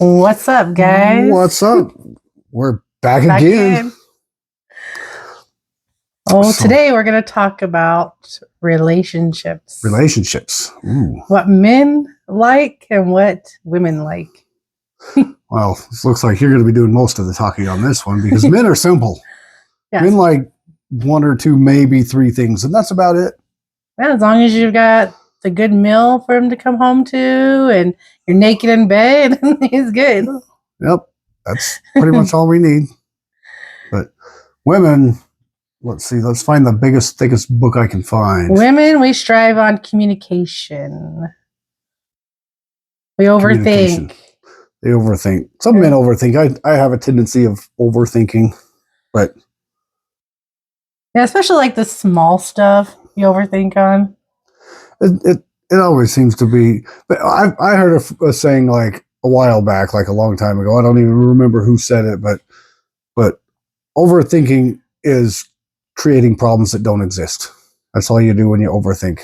What's up, guys? What's up? We're back Back again. in. Today we're going to talk about relationships. Ooh. What men like and what women like. Well, it looks like you're going to be doing most of the talking on this one because men are simple. Yes. Men like one or two, maybe three things, and that's about it. Yeah, as long as you've got the good meal for him to come home to and you're naked in bed, he's good. Yep. That's pretty much all we need. But women, let's see. Let's find the biggest, thickest book I can find. Women, we strive on communication. We overthink. They overthink. Some men overthink. I have a tendency of overthinking, but yeah, especially like the small stuff you overthink on. It always seems to be. But I heard a saying like a while back, like a long time ago. I don't even remember who said it, but overthinking is creating problems that don't exist. That's all you do when you overthink.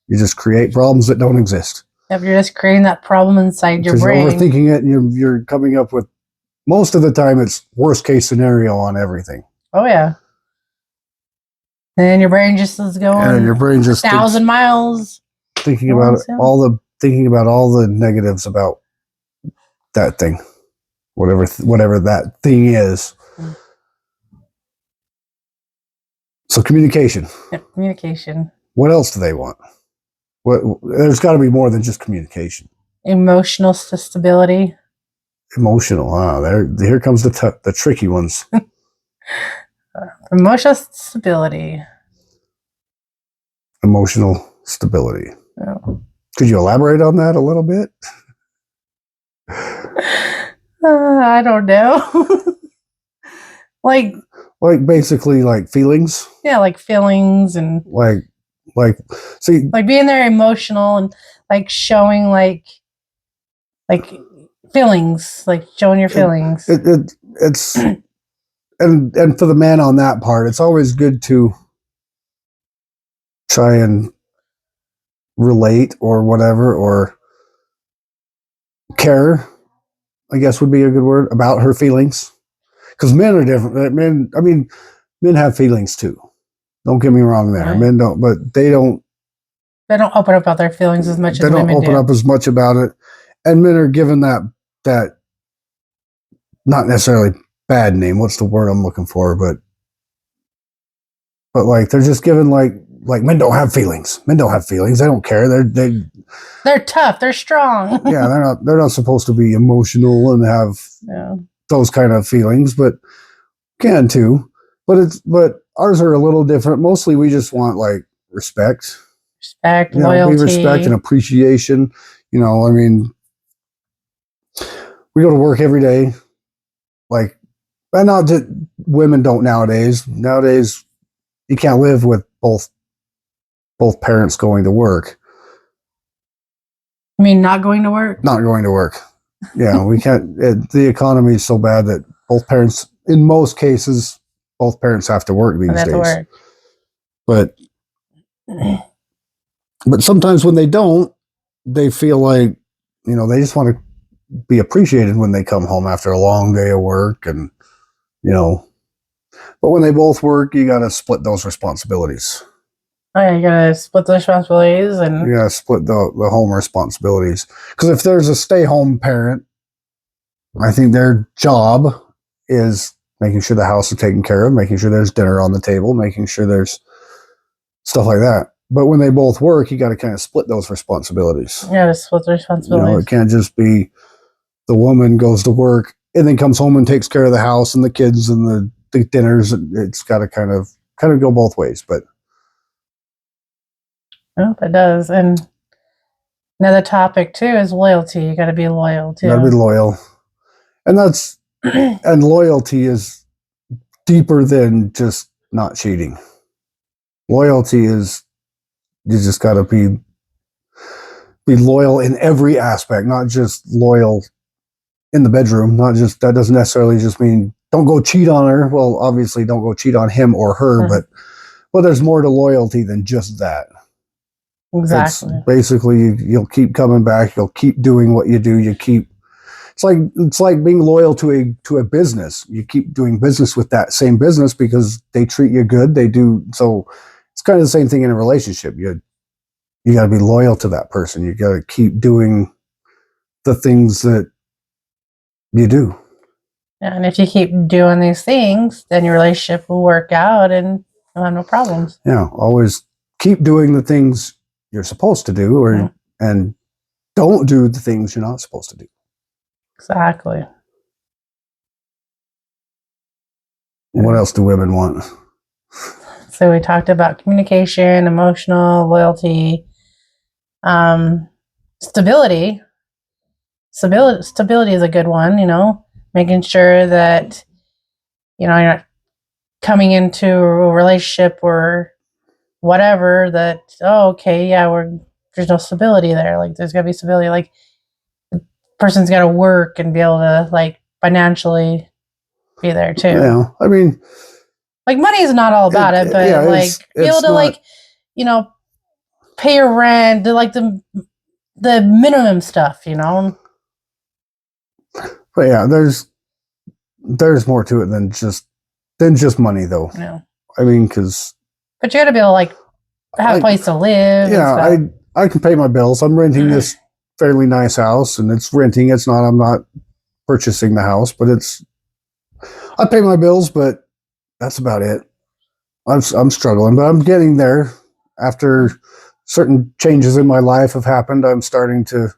You just create problems that don't exist. Yep, you're just creating that problem inside your brain. You're overthinking it, and you're coming up with, most of the time, it's worst case scenario on everything. Oh yeah. And your brain just is going. And your brain just 1,000 miles. Thinking about all the negatives about that thing, whatever that thing is. So communication. Yep, communication. What else do they want? There's got to be more than just communication. Emotional stability. Emotional. Here comes the tricky ones. Emotional stability. Emotional stability. Oh. Could you elaborate on that a little bit? I don't know. like basically like feelings. Yeah, like feelings and like being there emotional and like showing like feelings, like showing your feelings. It's and for the man on that part, it's always good to try and relate or whatever, or care, I guess would be a good word, about her feelings. Because men are different. Men have feelings too. Don't get me wrong there. Right. Men don't, but they don't open up about their feelings as much as women do. They don't open up as much about it. And men are given that not necessarily bad name. What's the word I'm looking for? But like they're just given like men don't have feelings. Men don't have feelings. They don't care. They're tough. They're strong. Yeah, they're not supposed to be emotional and have those kind of feelings, but can too. But ours are a little different. Mostly we just want like respect, loyalty, respect and appreciation. We go to work every day. Like, and not that women don't nowadays. Nowadays, you can't live with both parents going to work. I mean, not going to work? Not going to work. Yeah, we can't. The economy is so bad that both parents, in most cases, both parents have to work these days. But sometimes when they don't, they feel like, they just want to be appreciated when they come home after a long day of work, and but when they both work, you got to split those responsibilities. Oh yeah, you gotta split the responsibilities, and you gotta split the home responsibilities. Because if there's a stay-home parent, I think their job is making sure the house is taken care of, making sure there's dinner on the table, making sure there's stuff like that. But when they both work, you got to kind of split those responsibilities. Yeah, to split the responsibilities. It can't just be the woman goes to work and then comes home and takes care of the house and the kids and the dinners. It's got to kind of go both ways. But oh, it does. And another topic too is loyalty. You got to be loyal too. You got to be loyal, and that's and loyalty is deeper than just not cheating. Loyalty is, you just got to be loyal in every aspect, not just loyal in the bedroom. Not just, that doesn't necessarily just mean don't go cheat on her. Well, obviously don't go cheat on him or her, but there's more to loyalty than just that. Exactly. It's basically, you'll keep coming back. You'll keep doing what you do. You keep it's like being loyal to a business. You keep doing business with that same business because they treat you good. They do. So it's kind of the same thing in a relationship. You got to be loyal to that person. You got to keep doing the things that you do. And if you keep doing these things, then your relationship will work out and you'll have no problems. Yeah, always keep doing the things you're supposed to do, or and don't do the things you're not supposed to do. Exactly. What else do women want? So we talked about communication, emotional, loyalty, stability. Stability is a good one, you know, making sure that, you know, you're not coming into a relationship or whatever that, oh, okay, yeah, there's no stability there. Like, there's got to be stability. Like, the person's got to work and be able to, like, financially be there too. Yeah, I mean, like, money is not all about it, but yeah, like, be able to, like, you know, pay your rent, do like the minimum stuff, you know. But yeah, there's more to it than just money, though. Yeah. I mean, because but you got to be able to, like, have a place to live. Yeah, and stuff. I can pay my bills. I'm renting this fairly nice house, and it's renting. It's not. I'm not purchasing the house, but I pay my bills, but that's about it. I'm struggling, but I'm getting there. After certain changes in my life have happened, I'm starting to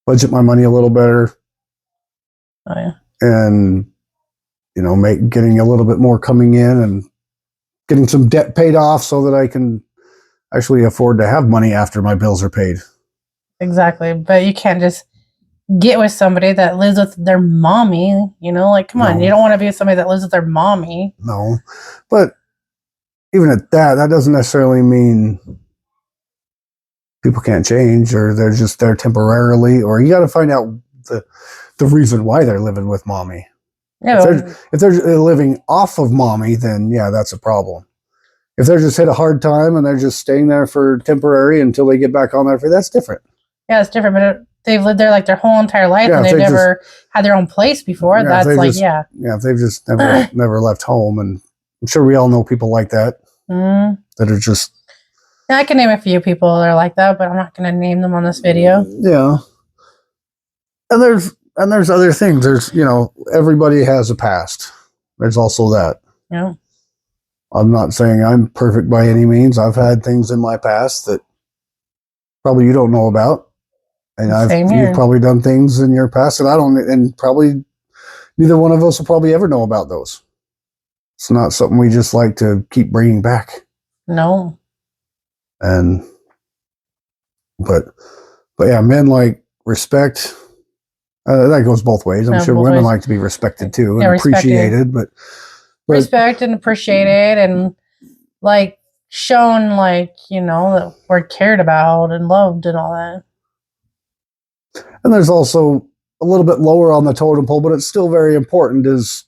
budget my money a little better. Oh yeah. And you know, getting a little bit more coming in and getting some debt paid off so that I can actually afford to have money after my bills are paid. Exactly. But you can't just get with somebody that lives with their mommy, you know, like, come on, you don't want to be with somebody that lives with their mommy. No. But even at that doesn't necessarily mean people can't change, or they're just there temporarily, or you got to find out the reason why they're living with mommy. Yeah, if they're living off of mommy, then yeah, that's a problem. If they're just hit a hard time and they're just staying there for temporary until they get back on their feet, that's different. Yeah, it's different, but they've lived there like their whole entire life, and they've never had their own place before. That's like, if they've just never left home, and I'm sure we all know people like that that are just. Yeah, I can name a few people that are like that, but I'm not going to name them on this video. Yeah, and there's other things. There's, you know, everybody has a past. There's also that. Yeah. I'm not saying I'm perfect by any means. I've had things in my past that probably you don't know about. And you've probably done things in your past that I don't, and probably neither one of us will probably ever know about those. It's not something we just like to keep bringing back. No. But yeah, men like respect. That goes both ways. I'm sure women like to be respected too, and appreciated, but respect and appreciated, and like shown, like, you know, that we're cared about and loved and all that. And there's also a little bit lower on the totem pole, but it's still very important, is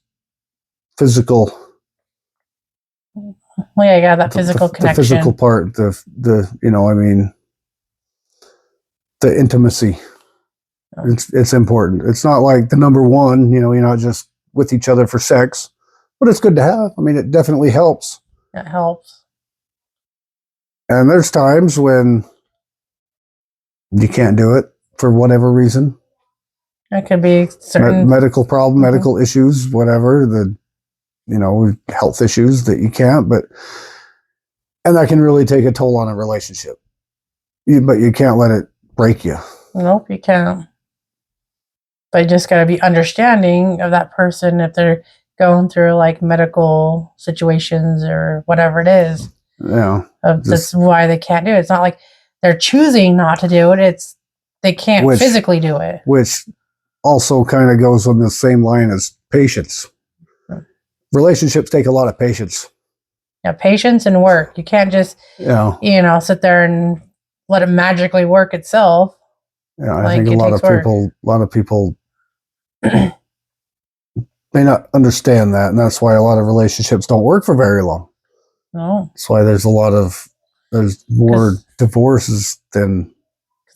physical. Well, yeah, that physical connection. The physical part, the you know, I mean, the intimacy. It's important. It's not like the number one, you know, you're not just with each other for sex, but it's good to have. I mean, it definitely helps. It helps. And there's times when you can't do it for whatever reason. It could be certain medical problem, medical issues, whatever, health issues that you can't, and that can really take a toll on a relationship. But you can't let it break you. Nope, you can't. But you just got to be understanding of that person if they're going through like medical situations or whatever it is. Yeah. That's why they can't do it. It's not like they're choosing not to do it. It's they can't physically do it. Which also kind of goes on the same line as patience. Relationships take a lot of patience. Yeah, patience and work. You can't just, sit there and let it magically work itself. Yeah, I think a lot of people may not understand that, and that's why a lot of relationships don't work for very long. No. That's why there's more divorces than.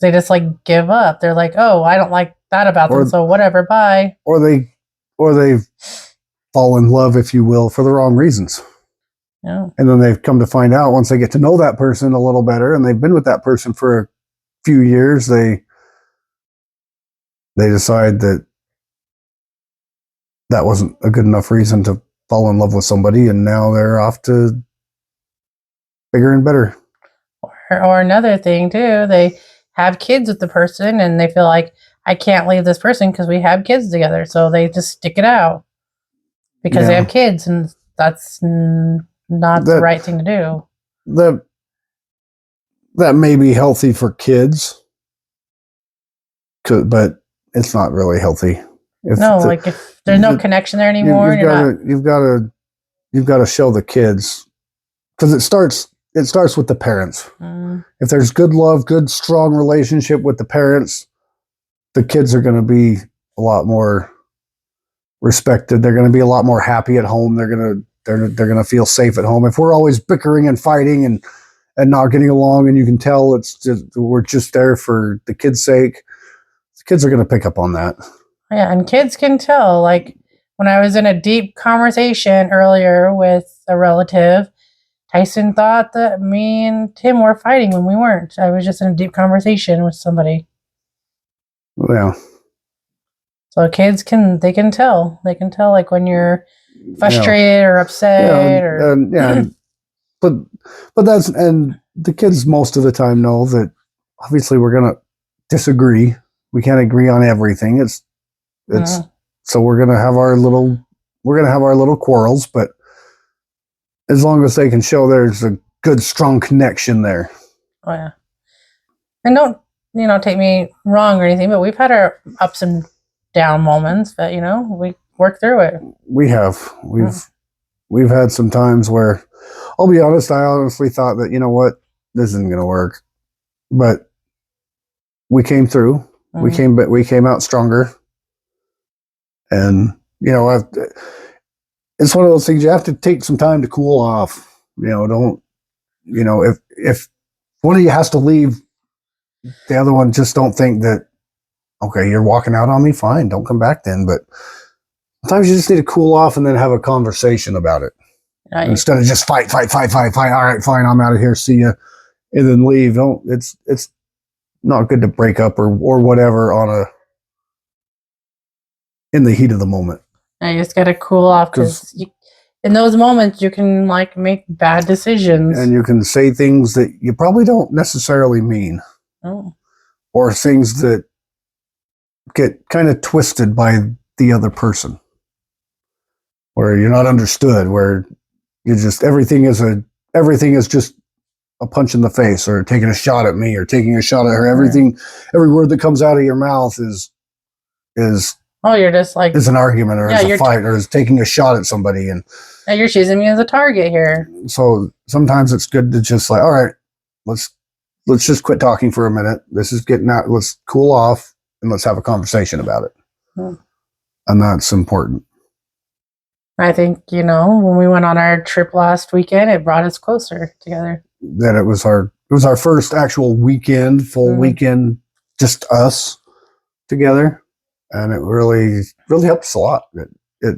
They just like give up. They're like, oh, I don't like that about them. Or- So whatever, bye. or they fall in love, if you will, for the wrong reasons. Yeah. And then they've come to find out once they get to know that person a little better and they've been with that person for a few years, they decide that that wasn't a good enough reason to fall in love with somebody, and now they're off to bigger and better. Or another thing too, they have kids with the person and they feel like I can't leave this person because we have kids together. So they just stick it out because they Yeah. have kids, and that's not the right thing to do. That may be healthy for kids, but it's not really healthy. If there's no connection there anymore, you've got to show the kids, because it starts with the parents. If there's good love, good strong relationship with the parents, the kids are going to be a lot more respected. They're going to be a lot more happy at home. They're going to feel safe at home. If we're always bickering and fighting and not getting along, and you can tell we're just there for the kids' sake, the kids are going to pick up on that. Yeah, and kids can tell. Like when I was in a deep conversation earlier with a relative, Tyson thought that me and Tim were fighting when we weren't. I was just in a deep conversation with somebody. Yeah. So kids can tell. They can tell like when you're frustrated or upset but that's, and the kids most of the time know that obviously we're going to disagree. We can't agree on everything. It's so we're going to have our little quarrels, but as long as they can show there's a good strong connection there. Oh yeah. And don't take me wrong or anything, but we've had our ups and down moments, but we work through it. We have. We've had some times where, I'll be honest, I honestly thought that, you know what, this isn't going to work. But we came through. We came out stronger. And, it's one of those things you have to take some time to cool off. If one of you has to leave, the other one just don't think that, okay, you're walking out on me, fine, don't come back then. But sometimes you just need to cool off and then have a conversation about it. Right. Instead of just fight. All right, fine, I'm out of here, see ya, and then leave. It's not good to break up or whatever in the heat of the moment. You just got to cool off, because in those moments you can make bad decisions, and you can say things that you probably don't necessarily mean, or things that get kind of twisted by the other person, where you're not understood, where you just everything is just a punch in the face, or taking a shot at me, or taking a shot at her. Every word that comes out of your mouth is you're just is an argument, or is a fight, or is taking a shot at somebody, and you're choosing me as a target here. So sometimes it's good to just all right, let's just quit talking for a minute. This is getting out. Let's cool off and let's have a conversation about it. And that's important. I think, when we went on our trip last weekend, it brought us closer together. That it was our first actual weekend, full weekend, just us together. And it really, really helped us a lot. It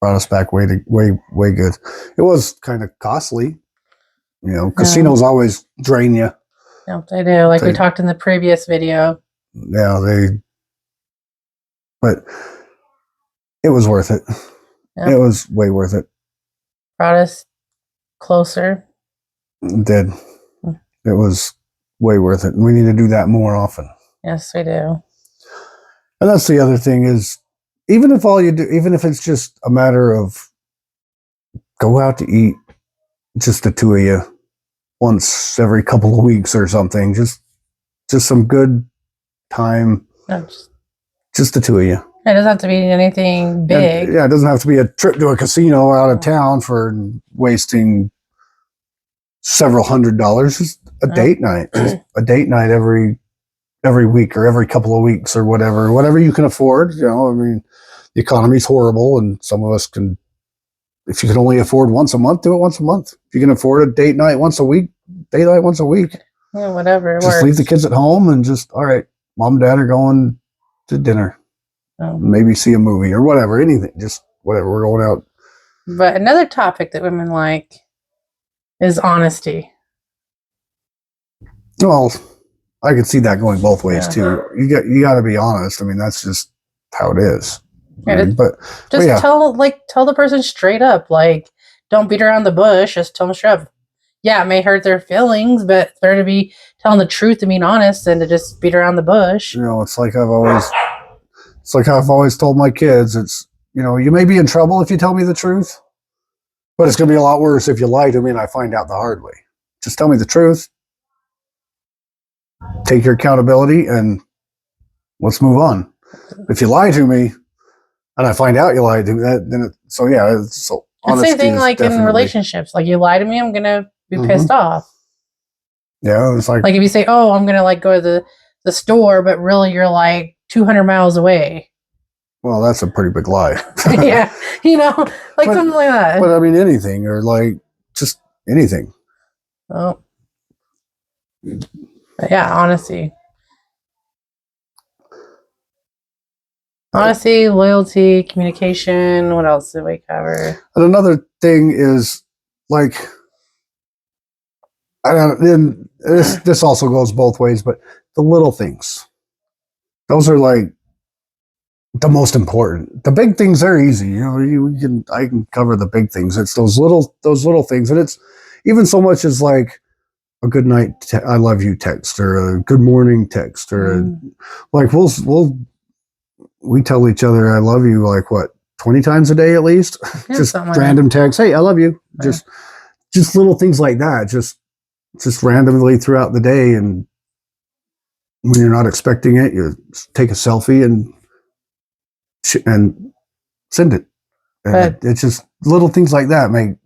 brought us back way good. It was kind of costly. Casinos always drain you. Yep, they do. We talked in the previous video. Yeah, but it was worth it. Yep. It was way worth it. Brought us closer. It did. It was way worth it. And we need to do that more often. Yes, we do. And that's the other thing is, even if it's just a matter of go out to eat, just the two of you, once every couple of weeks or something, just some good time, just the two of you. It doesn't have to be anything big. It doesn't have to be a trip to a casino out of town for wasting several $100s. Just a date night, a date night every week or every couple of weeks or whatever you can afford. The economy's horrible, and some of us can, if you can only afford once a month, do it once a month. If you can afford a date night once a week, date night once a week. Yeah, whatever. Just leave the kids at home and just, all right, mom and dad are going to dinner, Um, maybe see a movie or whatever, anything, just whatever. We're going out. but another topic that women like is honesty. Well, I could see that going both ways Yeah. too. You got to be honest. I mean, that's just how it is. Yeah, I mean, but Just yeah. tell the person straight up. Like, don't beat around the bush. Just tell them straight up. Yeah, it may hurt their feelings, but it's better to be telling the truth and being honest than to just beat around the bush. you know, it's like I've always told my kids. It's, you know, you may be in trouble if you tell me the truth, but it's going to be a lot worse if you lie to me and I find out the hard way. Just tell me the truth. Take your accountability and let's move on. If you lie to me and I find out you lied to me, so yeah, so And same honesty thing is like in definitely- relationships. Like, you lie to me, I'm gonna be pissed off. Yeah, it's like Like if you say, "Oh, I'm gonna like go to the store," but really you're like 200 miles away. well, that's a pretty big lie. Yeah, you know, like But- something like that. But I mean, anything or like just anything. Oh. But yeah, honesty. Honesty, loyalty, communication. What else did we cover? And another thing is like, I don't. Then this also goes both ways, but the little things, those are like the most important. The big things, they're easy. You know, I can cover the big things. It's those little things, and it's even so much as like a good night, I love you text, or a good morning text, or like we tell each other I love you like what 20 times a day at least. Yeah, Just something like random text. Hey, I love you. Yeah. Just little things like that. Just randomly throughout the day, and when you're not expecting it, you take a selfie and send it. And it's just little things like that make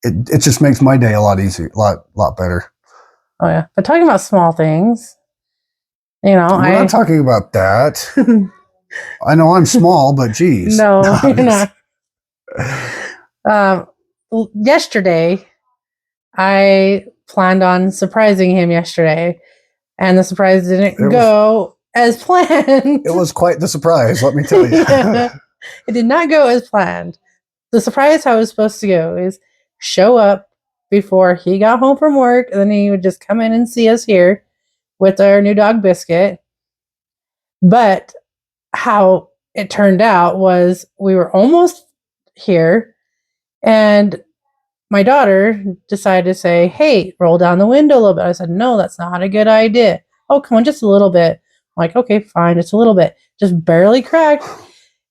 it just makes my day a lot easier, lot better. Oh yeah, but talking about small things, you know, We're not talking about that. I know I'm small, but geez. No, you're not. Yesterday, I planned on surprising him yesterday, and the surprise didn't go as planned. It was quite the surprise, let me tell you. Yeah. It did not go as planned. The surprise how it was supposed to go is show up before he got home from work, and then he would just come in and see us here with our new dog Biscuit. But how it turned out was we were almost here, and my daughter decided to say, "Hey, roll down the window a little bit." I said, "No, that's not a good idea." "Oh, come on, just a little bit." I'm like, "Okay, fine, just a little bit." Just barely cracked.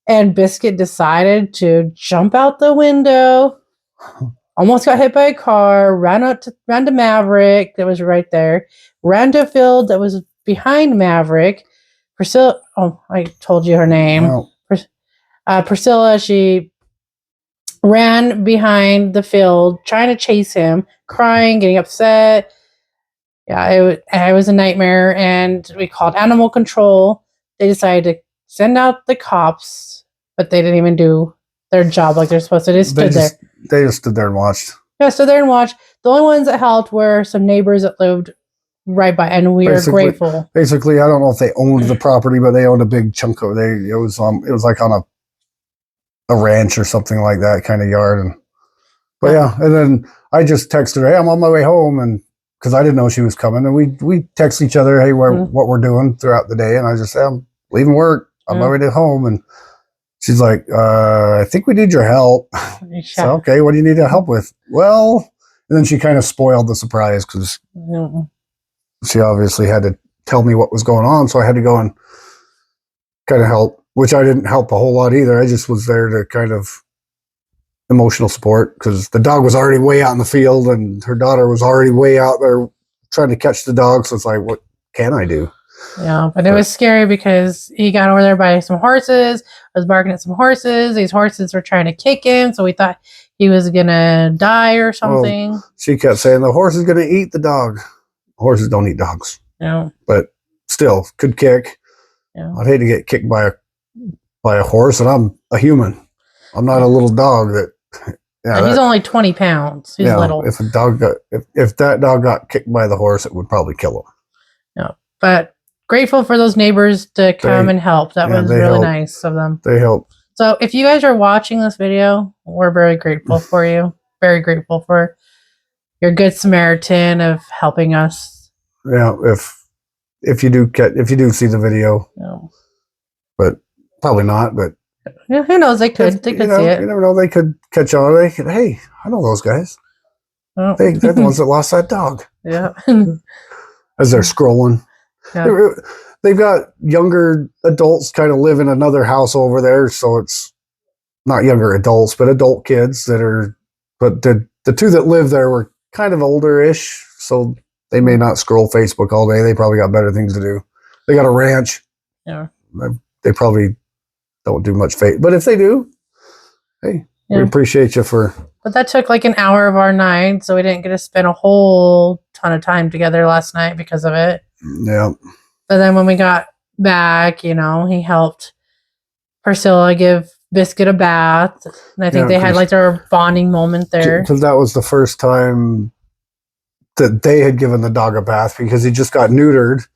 And Biscuit decided to jump out the window, almost got hit by a car, ran to Maverick that was right there, ran to a field that was behind Maverick. Priscilla, oh, I told you her name. Well, Priscilla, she ran behind the field trying to chase him, crying, getting upset. Yeah, it was a nightmare, and we called animal control. They decided to send out the cops, but they didn't even do their job like they're supposed to. They stood there. They just stood there and watched. Yeah, stood there and watched. The only ones that helped were some neighbors that lived right by, and we are grateful. Basically, I don't know if they owned the property, but they owned a big chunk of it. It was like on a ranch or something like that kind of yard. But yeah, and then I just texted her, "Hey, I'm on my way home," and because I didn't know she was coming, and we text each other, "Hey, what we're doing throughout the day," and I just said, "I'm leaving work, on my way to home," and she's like, "I think we need your help." So, okay, what do you need help with? Well, and then she kind of spoiled the surprise because she obviously had to tell me what was going on, so I had to go and kind of help, which I didn't help a whole lot either. I just was there to kind of emotional support because the dog was already way out in the field and her daughter was already way out there trying to catch the dog. So it's like, what can I do? Yeah, but it was scary because he got over there by some horses, was barking at some horses. These horses were trying to kick him, so we thought he was going to die or something. Well, she kept saying, the horse is going to eat the dog. Horses don't eat dogs. Yeah. But still, could kick. Yeah. I'd hate to get kicked by a horse, and I'm a human. I'm not a little dog that... Yeah, he's only 20 pounds. He's little. If that dog got kicked by the horse, it would probably kill him. No, but grateful for those neighbors to come and help. That yeah, was they really helped. nice of them. They helped. So if you guys are watching this video, we're very grateful for you. Very grateful for your good Samaritan of helping us. Yeah, if you do see the video, but probably not. But yeah, who knows? They could see you it. never know. They could catch on. They could. Hey, I know those guys. Oh. They're the ones that lost that dog. Yeah. As they're scrolling, they've got younger adults kind of live in another house over there, so it's not younger adults, but adult kids that are. But the two that live there were kind of older-ish, so they may not scroll Facebook all day. They probably got better things to do. They got a ranch. Yeah. They probably don't do much Facebook, but if they do, hey, we appreciate you for. But that took like an hour of our night, so we didn't get to spend a whole ton of time together last night because of it. Yeah. But then when we got back, he helped Priscilla give Biscuit a bath, and I think they had like their bonding moment there. Because that was the first time that they had given the dog a bath, because he just got neutered,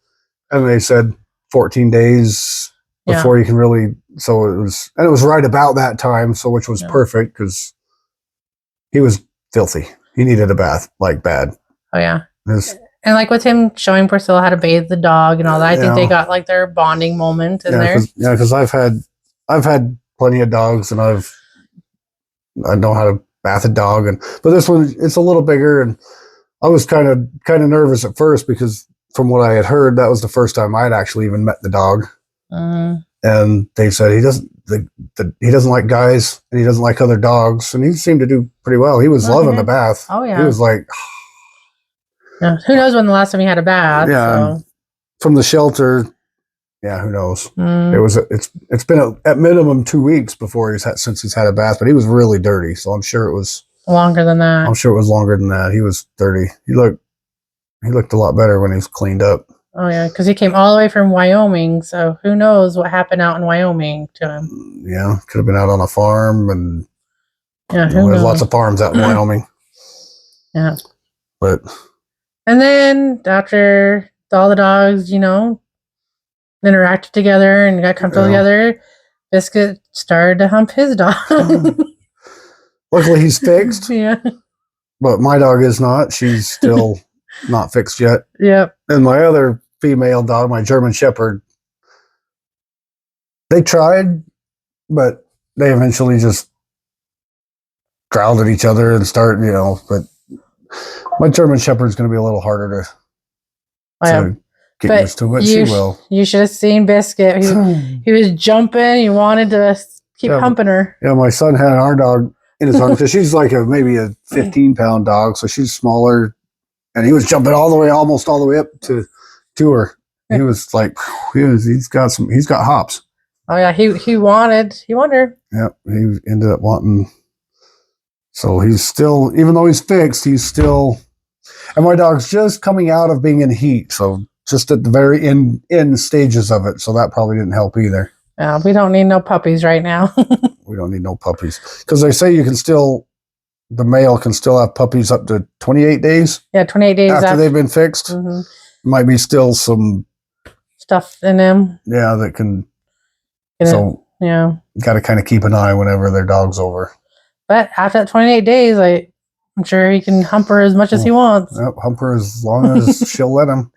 and they said 14 days before you can really. So it was right about that time, so which was perfect because he was filthy. He needed a bath like bad. Oh yeah. And like with him showing Priscilla how to bathe the dog and all that, I think they got like their bonding moment in there. Because I've had plenty of dogs, and I know how to bath a dog, but this one, it's a little bigger, and I was kind of nervous at first because from what I had heard, that was the first time I had actually even met the dog. And they said he doesn't like guys, and he doesn't like other dogs, and he seemed to do pretty well. He was loving the bath. Oh yeah, he was like, who knows when the last time he had a bath? Yeah, so. From the shelter. Yeah, who knows? It's been at minimum 2 weeks since he's had a bath, but he was really dirty, so I'm sure it was longer than that. I'm sure it was longer than that. He was dirty. He looked a lot better when he was cleaned up. Oh yeah, because he came all the way from Wyoming, so who knows what happened out in Wyoming to him? Yeah, could have been out on a farm, and there's lots of farms out in Wyoming. Yeah, and then after all the dogs, interacted together and got comfortable together, Biscuit started to hump his dog. Luckily, he's fixed. Yeah. But my dog is not. She's still not fixed yet. Yep. And my other female dog, my German Shepherd, they tried, but they eventually just growled at each other and started, but my German Shepherd's going to be a little harder to get used to, but she will. You should have seen Biscuit. He was jumping. He wanted to keep humping her. Yeah, my son had our dog in his arms because she's like maybe a 15-pound dog, so she's smaller, and he was jumping almost all the way up to her. He was like, he's got hops. Oh yeah, he wanted her. Yeah, he ended up wanting. So he's still, even though he's fixed, he's still. And my dog's just coming out of being in heat, so just at the very end stages of it. So that probably didn't help either. Yeah, we don't need no puppies right now. We don't need no puppies because they say the male can still have puppies up to 28 days. Yeah, 28 days after they've been fixed. Mm-hmm. Might be still some stuff in them. Yeah, that can. Yeah, got to kind of keep an eye whenever their dog's over. But after that 28 days, I'm sure he can hump her as much as he wants. Yep, hump her as long as she'll let him.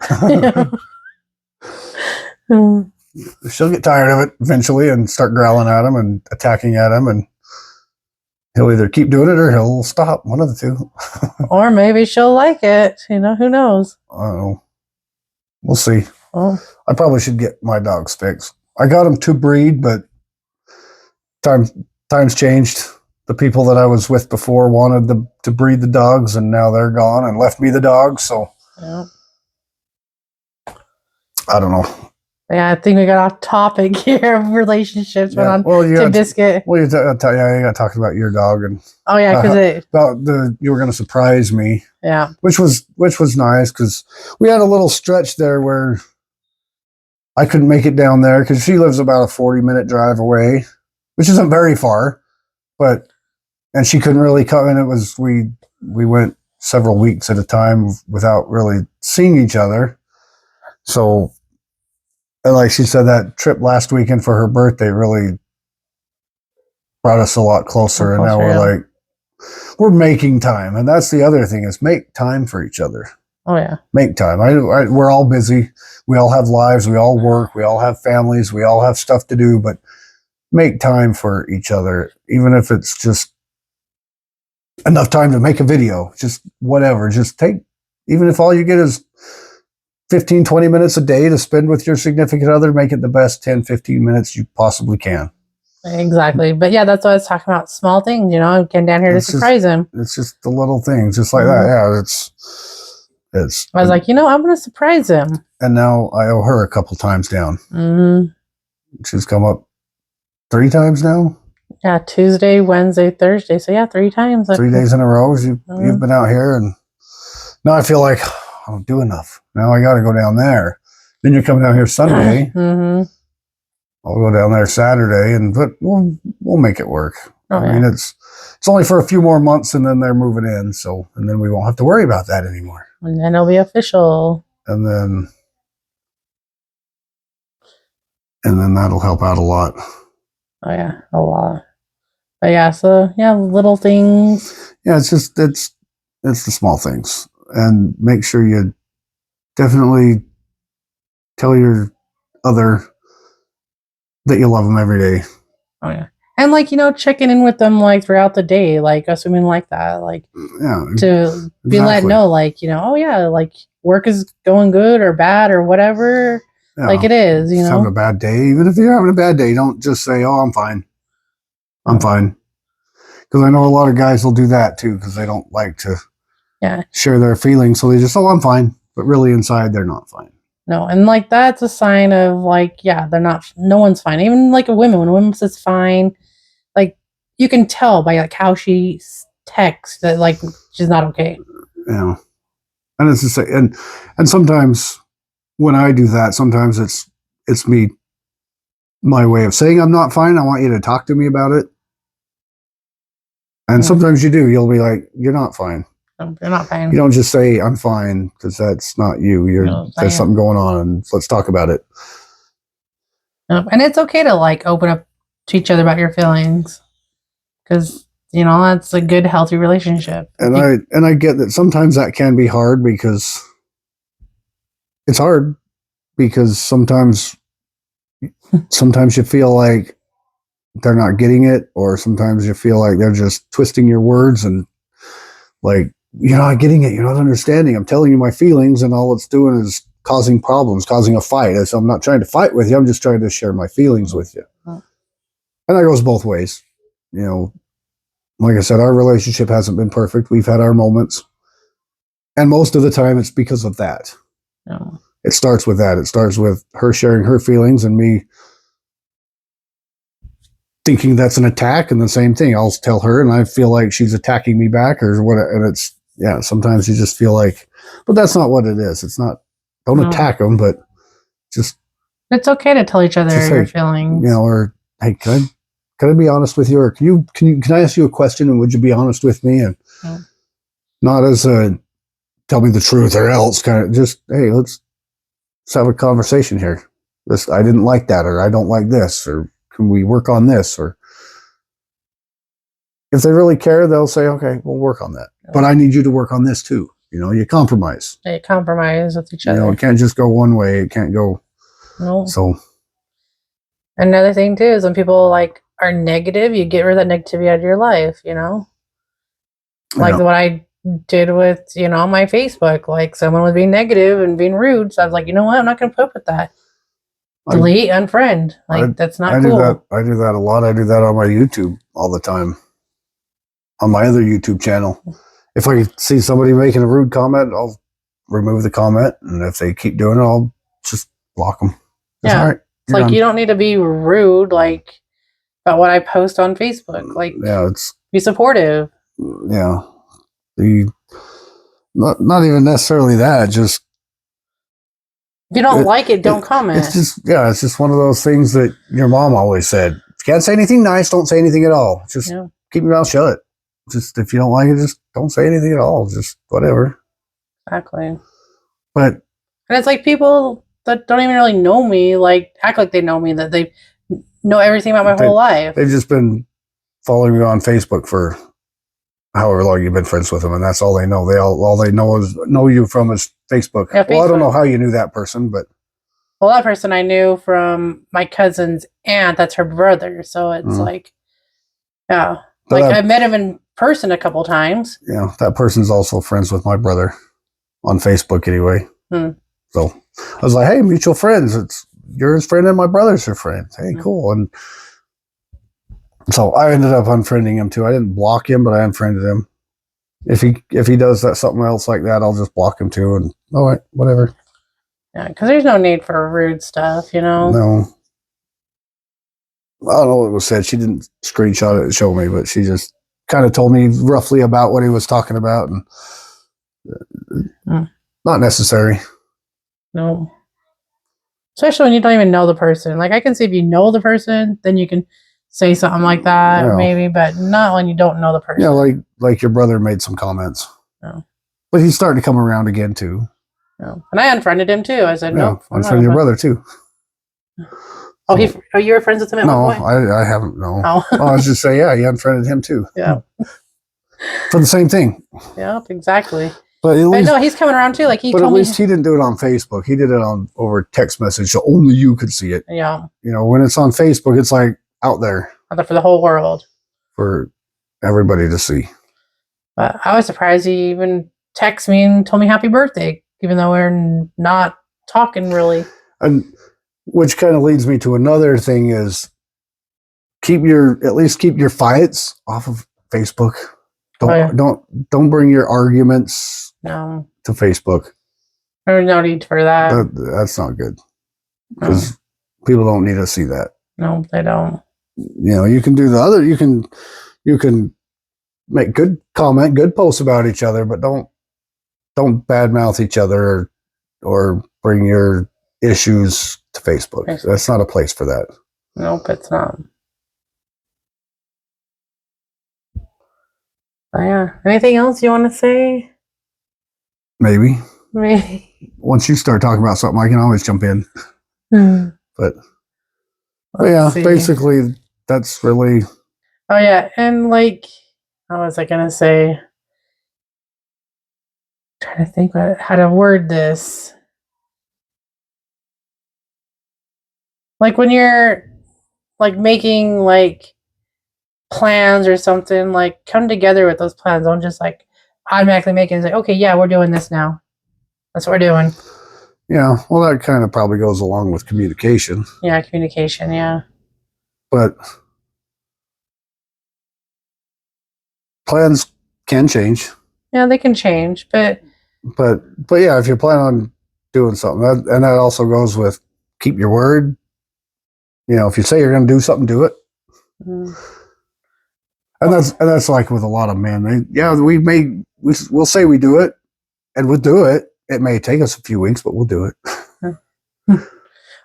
She'll get tired of it eventually and start growling at him and attacking at him, and he'll either keep doing it or he'll stop. One of the two. Or maybe she'll like it. Who knows? I don't know. We'll see. Oh. I probably should get my dogs fixed. I got them to breed, but times changed. The people that I was with before wanted to breed the dogs, and now they're gone and left me the dogs. So I don't know. Yeah, I think we got off topic here of relationships. Went on to Biscuit. Well, you got talking about your dog and because you were going to surprise me. Yeah, which was nice because we had a little stretch there where I couldn't make it down there because she lives about a 40-minute drive away, which isn't very far, and she couldn't really come. And it was we went several weeks at a time without really seeing each other, so. And like she said, that trip last weekend for her birthday really brought us a lot closer. And now we're like, we're making time. And that's the other thing is make time for each other. Oh yeah. Make time. We're all busy. We all have lives. We all work. We all have families. We all have stuff to do, but make time for each other. Even if it's just enough time to make a video, just whatever, just take, even if all you get is 15, 20 minutes a day to spend with your significant other, make it the best 10, 15 minutes you possibly can. Exactly. But yeah, that's what I was talking about. Small things, you know, getting down here to surprise him. It's just the little things, just like that. Yeah, it's. I was like, you know, I'm going to surprise him. And now I owe her a couple times down. Mm-hmm. She's come up 3 times now. Yeah, Tuesday, Wednesday, Thursday. So yeah, 3 times. 3 days in a row. You've been out here, and now I feel like I don't do enough. Now I got to go down there. Then you're coming down here Sunday. Mm-hmm. I'll go down there Saturday, but we'll make it work. Oh, I mean, it's only for a few more months, and then they're moving in. So, and then we won't have to worry about that anymore. And then it'll be official. And then that'll help out a lot. Oh yeah, a lot. But yeah, so yeah, little things. Yeah, it's the small things, and make sure you definitely tell your other that you love them every day. Oh yeah, and like, you know, checking in with them like throughout the day, like us women like that, like to be let know, like, you know, oh yeah, like work is going good or bad or whatever, like it is, you know. Having a bad day, even if you're having a bad day, don't just say, "Oh, I'm fine." I'm fine, because I know a lot of guys will do that too because they don't like to share their feelings, so they just, "Oh, I'm fine," but really inside they're not fine. No, and like that's a sign of like, yeah, they're not. No one's fine. Even like when a woman says fine, like you can tell by like how she texts that like she's not okay. Yeah, and it's just and sometimes when I do that, sometimes it's me, my way of saying I'm not fine. I want you to talk to me about it, and sometimes you do. You'll be like, "You're not fine." You're not fine. You don't just say I'm fine, because that's not you. There's something going on, and let's talk about it. And it's okay to like open up to each other about your feelings, because you know that's a good, healthy relationship. And I get that sometimes that can be hard, because it's hard because sometimes you feel like they're not getting it, or sometimes you feel like they're just twisting your words and like, you're not getting it. You're not understanding. I'm telling you my feelings, and all it's doing is causing problems, causing a fight. So I'm not trying to fight with you. I'm just trying to share my feelings with you. And that goes both ways. You know, like I said, our relationship hasn't been perfect. We've had our moments. And most of the time it's because of that. No. It starts with that. It starts with her sharing her feelings and me thinking that's an attack, and the same thing. I'll tell her and I feel like she's attacking me back or whatever. And it's, yeah, sometimes you just feel like, but that's not what it is. It's not, don't attack them, but just. It's okay to tell each other your feelings. You know, or, hey, can I be honest with you? Or can I ask you a question, and would you be honest with me? And not as a, tell me the truth or else, kind of just, hey, let's have a conversation here. I didn't like that, or I don't like this, or can we work on this? Or if they really care, they'll say, okay, we'll work on that. But I need you to work on this too. You know, you compromise. They compromise with each other. You know, it can't just go one way. It can't go. No. So. Another thing too is when people like are negative, you get rid of that negativity out of your life, you know? Like what I did with, you know, my Facebook. Like someone was being negative and being rude. So I was like, you know what? I'm not going to put up with that. Delete, unfriend. Like that's not cool. I do that a lot. I do that on my YouTube all the time. On my other YouTube channel. If I see somebody making a rude comment, I'll remove the comment. And if they keep doing it, I'll just block them. It's all right. It's like, you don't need to be rude, like, about what I post on Facebook. Like, be supportive. Yeah. Not even necessarily that. Just. If you don't like it, don't comment. It's just one of those things that your mom always said. If you can't say anything nice, don't say anything at all. Just keep your mouth shut. Just if you don't like it, just don't say anything at all. Just whatever. Exactly. But and it's like people that don't even really know me, like act like they know me, that they know everything about my whole life. They've just been following you on Facebook for however long you've been friends with them, and that's all they know. All they know you from is Facebook. Yeah, Well, I don't Facebook. know how you knew that person, but Well, that person I knew from my cousin's aunt. That's her brother. So it's like, yeah, but like I met him in person a couple times. that person's also friends with my brother on Facebook anyway. So I was like, hey, mutual friends. You're his friend and my brother's your friend. Hey, cool. And so I ended up unfriending him too. I didn't block him, but I unfriended him. If he does something else like that, I'll just block him too. And all right, whatever. Yeah, because there's no need for rude stuff, you know. No, I don't know what was said. She didn't screenshot it and show me, but she just kind of told me roughly about what he was talking about, and not necessary. No. Especially when you don't even know the person. Like I can see if you know the person, then you can say something like that, maybe, but not when you don't know the person. Yeah, like your brother made some comments. No. But he's starting to come around again too. No. And I unfriended him too. I said, no. Unfriended your brother too. Oh, you were friends with him at one point? No, I haven't. No. Oh. I was just saying, he unfriended him too. Yeah. For the same thing. Yep, exactly. But at least, no, he's coming around too. Like he. But at least he didn't do it on Facebook. He did it over text message, so only you could see it. Yeah. When it's on Facebook, it's like out there for the whole world, for everybody to see. But I was surprised he even texted me and told me happy birthday, even though we're not talking really. And which kind of leads me to another thing: is keep your fights off of Facebook. Don't bring your arguments to Facebook. There's no need for that. That's not good, because people don't need to see that. No, they don't. You can do the other. You can make good posts about each other, but don't badmouth each other or bring your issues to Facebook. That's not a place for that. Nope, it's not. Yeah. Anything else you want to say? Maybe. Once you start talking about something, I can always jump in. But yeah, basically, that's really. Oh yeah, and like, what was I gonna say? I'm trying to think how to word this. Like when you're like making like plans or something, like come together with those plans. Don't just like automatically make it and say, okay, yeah, we're doing this now. That's what we're doing. Yeah, well, that kind of probably goes along with communication. Yeah, communication, yeah. But plans can change. Yeah, they can change, but yeah, if you plan on doing something, and that also goes with keep your word. If you say you're going to do something, do it. And that's like with a lot of men. We'll say we do it, and we'll do it. It may take us a few weeks, but we'll do it.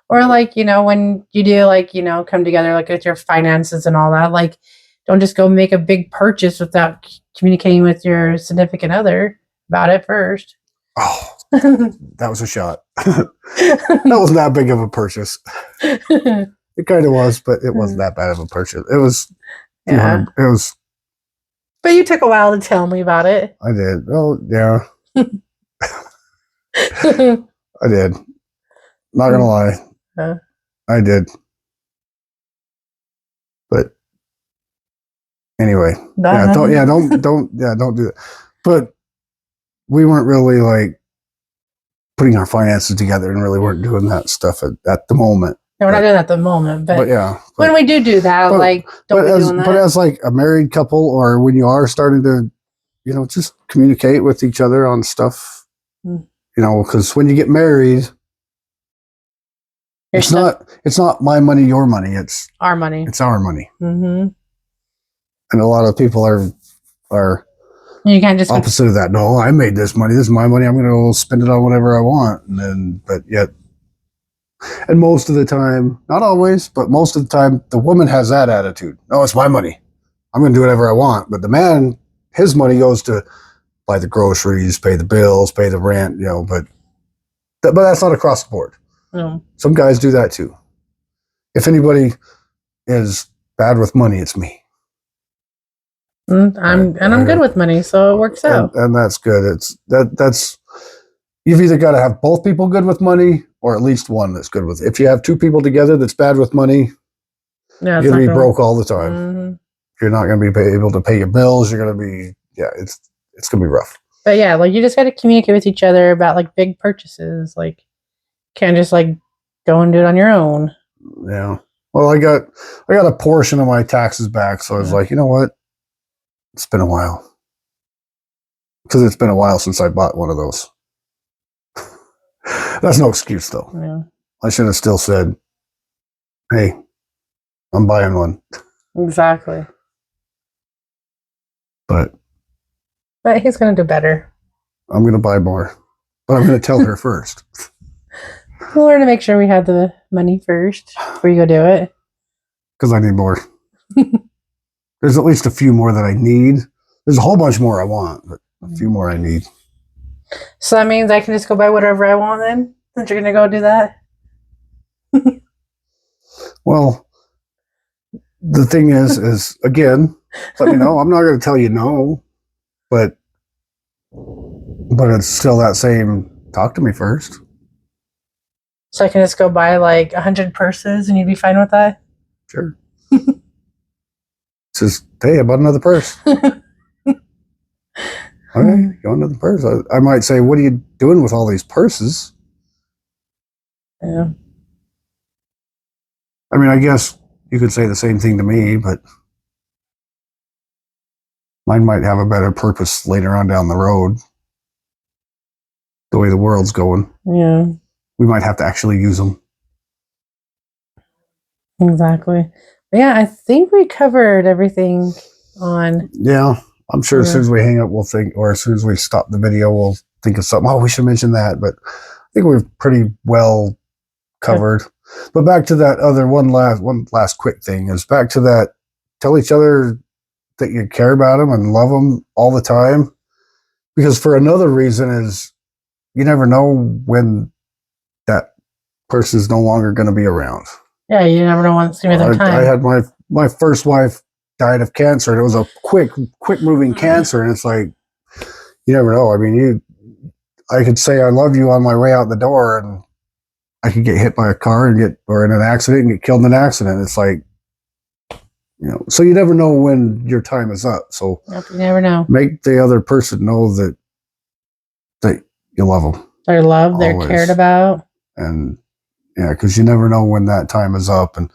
Or like, when you do like, come together like with your finances and all that, like don't just go make a big purchase without communicating with your significant other about it first. Oh, that was a shot. That wasn't that big of a purchase. It kind of was, but it wasn't that bad of a purchase. It was. Yeah. It was. But you took a while to tell me about it. I did. Oh, yeah. I did. Not gonna lie. I did. But anyway, don't do that. But we weren't really like putting our finances together and really weren't doing that stuff at the moment. No, we're not doing that at the moment, but when we do that, but as like a married couple, or when you are starting to, just communicate with each other on stuff, because when you get married, it's not my money, your money. It's our money. It's our money. Mm-hmm. And a lot of people are you can't just opposite of that. No, I made this money. This is my money. I'm going to spend it on whatever I want. And most of the time, not always, but most of the time, the woman has that attitude. No, it's my money. I'm going to do whatever I want. But the man, his money goes to buy the groceries, pay the bills, pay the rent, but that's not across the board. No. Some guys do that too. If anybody is bad with money, it's me. I'm good with money, so it works out. And that's good. That's you've either got to have both people good with money, or at least one that's good with it. If you have two people together that's bad with money, Yeah, you're gonna be broke all the time. Mm-hmm. You're not gonna be able to pay your bills. You're gonna be it's gonna be rough. But yeah, like you just got to communicate with each other about like big purchases. Like, can't just like go and do it on your own. Yeah. Well, I got a portion of my taxes back, so I was like, you know what? It's been a while, because it's been a while since I bought one of those. That's no excuse, though. Yeah. I should have still said, "Hey, I'm buying one." Exactly. But he's gonna do better. I'm gonna buy more, but I'm gonna tell her first. We'll learn to make sure we have the money first before you go do it. Because I need more. There's at least a few more that I need. There's a whole bunch more I want, but a few more I need. So that means I can just go buy whatever I want then? Since you're going to go do that? Well, the thing is again, let me know. I'm not going to tell you no, but it's still that same, talk to me first. So I can just go buy like 100 purses and you'd be fine with that? Sure. Just, hey, I bought another purse. Okay, go into the purse. I might say, what are you doing with all these purses? Yeah. I mean, I guess you could say the same thing to me, but mine might have a better purpose later on down the road. The way the world's going. Yeah. We might have to actually use them. Exactly. But yeah, I think we covered everything on. Yeah. I'm sure as soon as we hang up, we'll think, or as soon as we stop the video, we'll think of something. Oh, we should mention that. But I think we've pretty well covered. But back to that other one last quick thing is back to that. Tell each other that you care about them and love them all the time. Because for another reason is you never know when that person's no longer going to be around. Yeah, you never know when it's going to be their time. I had my first wife died of cancer, and it was a quick moving cancer, and it's like you never know. I mean, I could say I love you on my way out the door, and I could get hit by a car or in an accident and get killed in an accident. It's like, so you never know when your time is up. So you never know. Make the other person know that you love them. They're loved. They're cared about. And yeah, because you never know when that time is up, and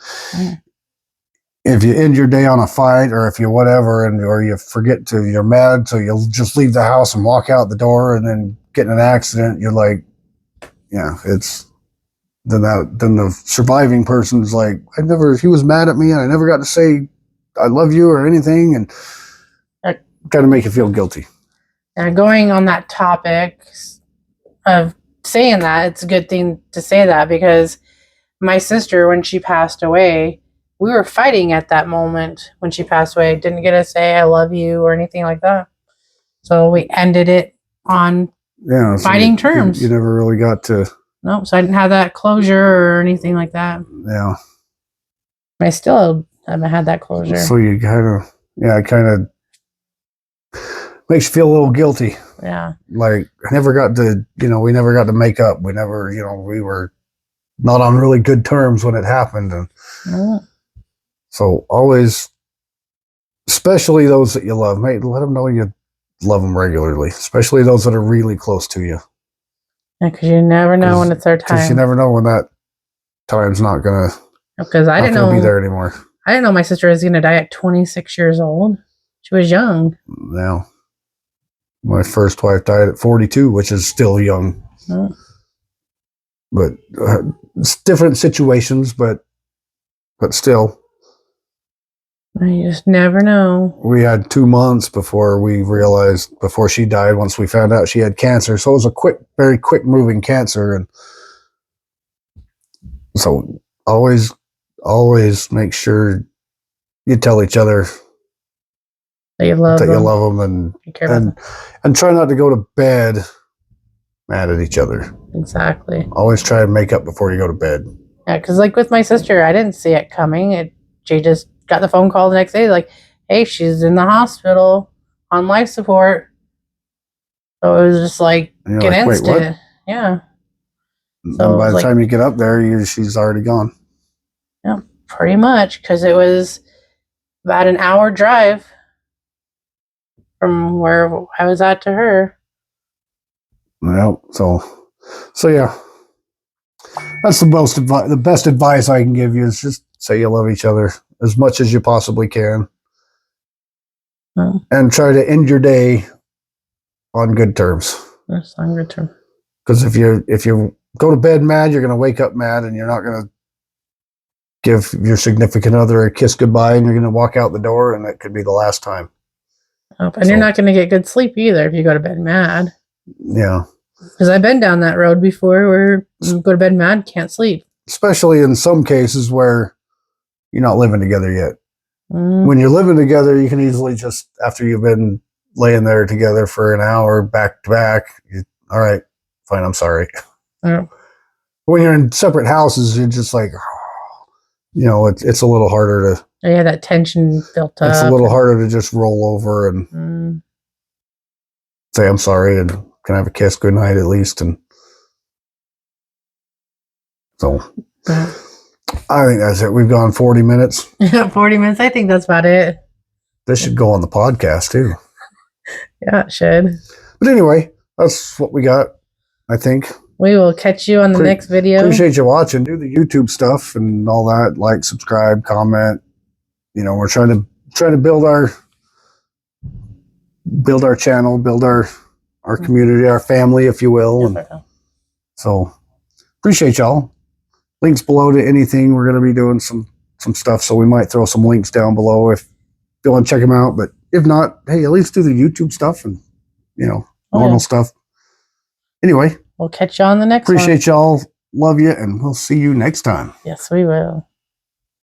if you end your day on a fight, or if you whatever, or you forget you're mad, so you'll just leave the house and walk out the door, and then get in an accident. You're like, yeah, it's then the surviving person's like, he was mad at me, and I never got to say I love you or anything, and kind of make you feel guilty. And going on that topic of saying that, it's a good thing to say that, because my sister, when she passed away, we were fighting at that moment when she passed away. Didn't get to say I love you or anything like that. So we ended it on fighting terms. You never really got to. No, so I didn't have that closure or anything like that. Yeah. I still haven't had that closure. So you it kind of makes you feel a little guilty. Yeah. Like I never got to, we never got to make up. We never, we were not on really good terms when it happened. And so always, especially those that you love, mate, let them know you love them regularly, especially those that are really close to you. Yeah, because you never know when it's their time. Because you never know when that time's not going to. Because I didn't know be there anymore. I didn't know my sister was going to die at 26 years old. She was young. Yeah. My first wife died at 42, which is still young. But it's different situations, but still. You just never know. We had 2 months before she died, once we found out she had cancer. So it was a very quick moving cancer. And so always make sure you tell each other that you love them and try not to go to bed mad at each other. Exactly. Always try to make up before you go to bed. Yeah, because like with my sister, I didn't see it coming. She just got the phone call the next day, like, "Hey, she's in the hospital on life support." So it was just like And an you're like, wait, what? instant. Yeah, And So by it's the like- time you get up there, she's already gone. pretty much, because it was about an hour drive from where I was at to her. Well, so yeah. That's the best advice I can give you is just say you love each other as much as you possibly can, Oh, and try to end your day on good terms. that's longer term. Because if you go to bed mad, you're going to wake up mad, and you're not going to give your significant other a kiss goodbye, and you're going to walk out the door, and that could be the last time. And you're not going to get good sleep either if you go to bed mad. Yeah. Because I've been down that road before where you go to bed mad, can't sleep. Especially in some cases where you're not living together yet. Mm, When you're living together, you can easily just, after you've been laying there together for an hour back to back, all right, fine, I'm sorry. yeah. When you're in separate houses, you're just like, it's a little harder to, Yeah, that tension built up. it's a little harder to just roll over and Mm, say, I'm sorry, and can I have a kiss goodnight at least? And so yeah. I think that's it. We've gone 40 minutes. 40 minutes. I think that's about it. This should go on the podcast too. Yeah, it should. But anyway, that's what we got, I think. We will catch you on the next video. Appreciate you watching. Do the YouTube stuff and all that. Like, subscribe, comment. We're trying to build our channel, build our community, our family, if you will. And so appreciate y'all. Links below to anything. We're going to be doing some stuff, so we might throw some links down below if you want to check them out. But if not, hey, at least do the YouTube stuff and normal stuff. Anyway, we'll catch you on the next one. appreciate y'all. Love you, and we'll see you next time. Yes, we will.